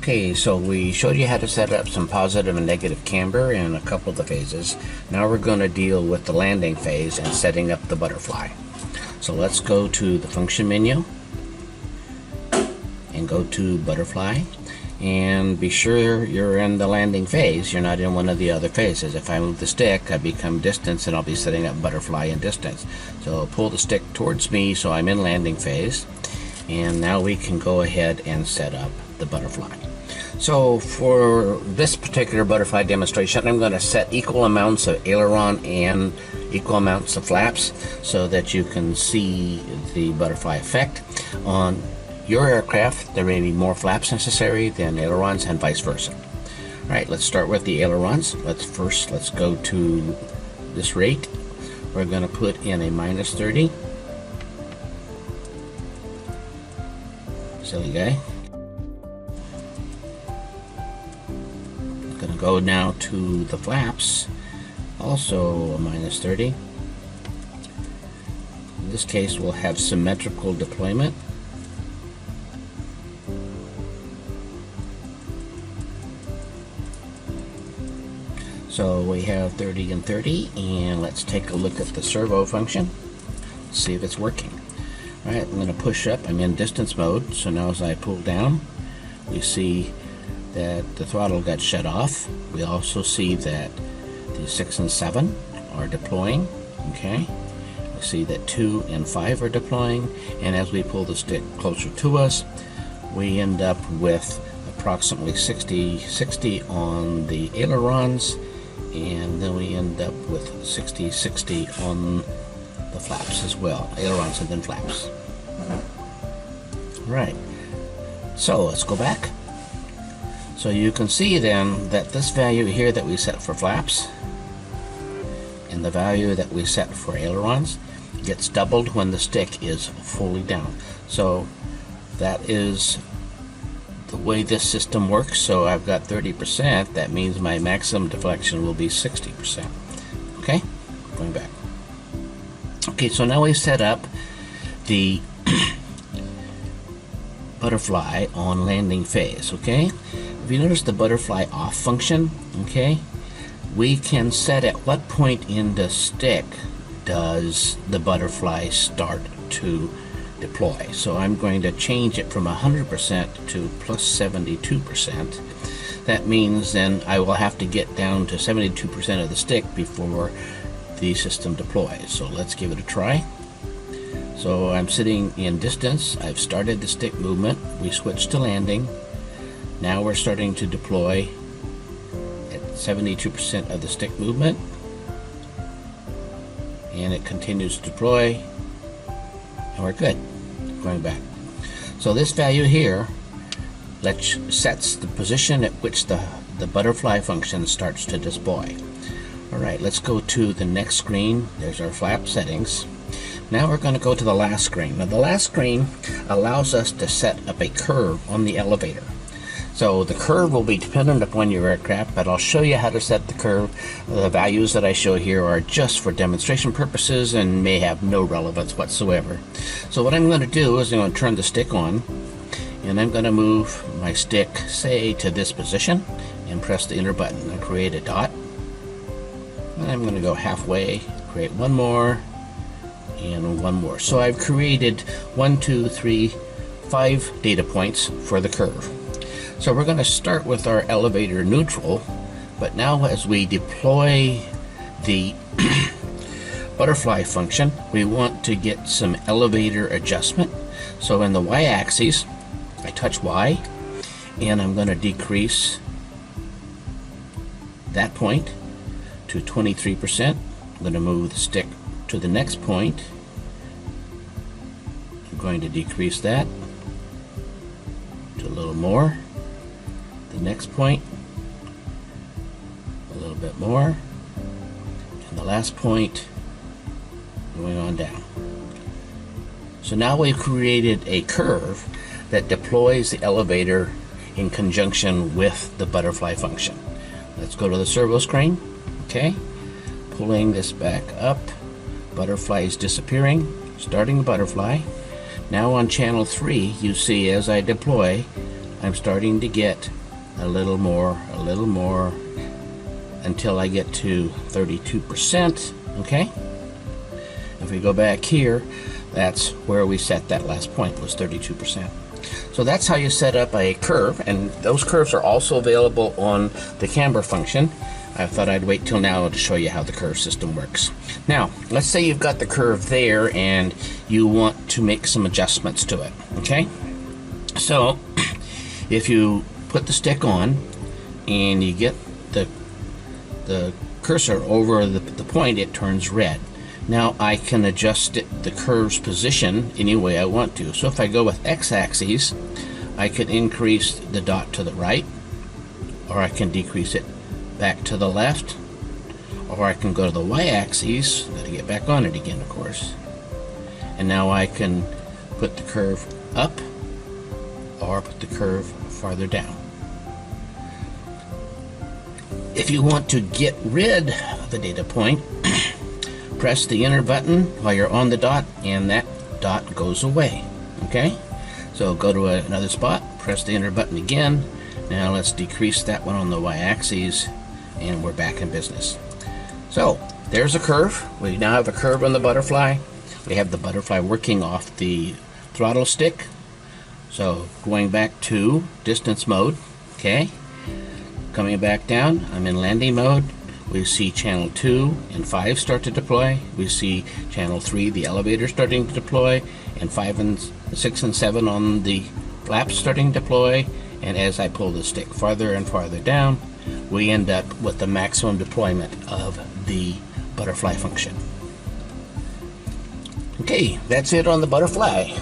Okay, so we showed you how to set up some positive and negative camber in a couple of the phases. Now we're going to deal with the landing phase and setting up the butterfly. So let's go to the function menu and go to butterfly, and be sure you're in the landing phase. You're not in one of the other phases. If I move the stick, I become distance, and I'll be setting up butterfly and distance. So I'll pull the stick towards me so I'm in landing phase, and now we can go ahead and set up the butterfly. So for this particular butterfly demonstration, I'm going to set equal amounts of aileron and equal amounts of flaps so that you can see the butterfly effect. On your aircraft, there may be more flaps necessary than ailerons and vice versa. Alright, let's start with the ailerons. Let's go to this rate. We're going to put in a -30. Silly guy. Going to go now to the flaps, also a -30. In this case, we'll have symmetrical deployment. So we have 30 and 30, and let's take a look at the servo function, see if it's working. Alright, I'm going to push up. I'm in distance mode, so now as I pull down, we see that the throttle got shut off. We also see that the 6 and 7 are deploying. Okay, we see that 2 and 5 are deploying, and as we pull the stick closer to us, we end up with approximately 60 on the ailerons, and then we end up with 60 on the flaps as well. Ailerons and then flaps. Right, so let's go back. So you can see then that this value here that we set for flaps and the value that we set for ailerons gets doubled when the stick is fully down. So that is the way this system works. So I've got 30%. That means my maximum deflection will be 60%. Okay, going back. Okay, so now we set up the butterfly on landing phase. Okay, if you notice the butterfly off function, okay, we can set at what point in the stick does the butterfly start to deploy. So I'm going to change it from 100% to plus 72%. That means then I will have to get down to 72% of the stick before the system deploys. So let's give it a try. So I'm sitting in distance. I've started the stick movement. We switched to landing. Now we're starting to deploy at 72% of the stick movement, and it continues to deploy, and we're good. Going back. So this value here sets the position at which the butterfly function starts to deploy. Alright, let's go to the next screen. There's our flap settings. Now we're going to go to the last screen. Now the last screen allows us to set up a curve on the elevator. So the curve will be dependent upon your aircraft, but I'll show you how to set the curve. The values that I show here are just for demonstration purposes and may have no relevance whatsoever. So what I'm going to do is I'm going to turn the stick on, and I'm going to move my stick, say, to this position, and press the enter button and create a dot. And I'm going to go halfway, create one more, and one more. So I've created 1, 2, 3, 5 data points for the curve. So we're going to start with our elevator neutral, but now as we deploy the butterfly function, we want to get some elevator adjustment. So in the y-axis, I touch Y, and I'm going to decrease that point to 23%. I'm going to move the stick to the next point. I'm going to decrease that to a little more. The next point, a little bit more, and the last point going on down. So now we've created a curve that deploys the elevator in conjunction with the butterfly function. Let's go to the servo screen. Okay, pulling this back up, butterfly is disappearing, starting the butterfly. Now on channel 3, you see as I deploy, I'm starting to get a little more, until I get to 32%, okay? If we go back here, that's where we set that last point, was 32%. So that's how you set up a curve, and those curves are also available on the camber function. I thought I'd wait till now to show you how the curve system works. Now, let's say you've got the curve there and you want to make some adjustments to it, okay? So, if you put the stick on and you get the cursor over the point, it turns red. Now I can adjust the curve's position any way I want to. So if I go with x-axis, I can increase the dot to the right, or I can decrease it back to the left, or I can go to the y-axis. Gotta get back on it again, of course. And now I can put the curve up, or put the curve farther down. If you want to get rid of the data point, press the enter button while you're on the dot, and that dot goes away. Okay? So go to another spot, press the enter button again. Now let's decrease that one on the y-axis, and we're back in business. So there's a curve. We now have a curve on the butterfly. We have the butterfly working off the throttle stick. So going back to distance mode, okay? Coming back down, I'm in landing mode. We see channel 2 and 5 start to deploy. We see channel 3, the elevator, starting to deploy, and 5 and 6 and 7 on the flaps starting to deploy. And as I pull the stick farther and farther down, we end up with the maximum deployment of the butterfly function. Okay, that's it on the butterfly.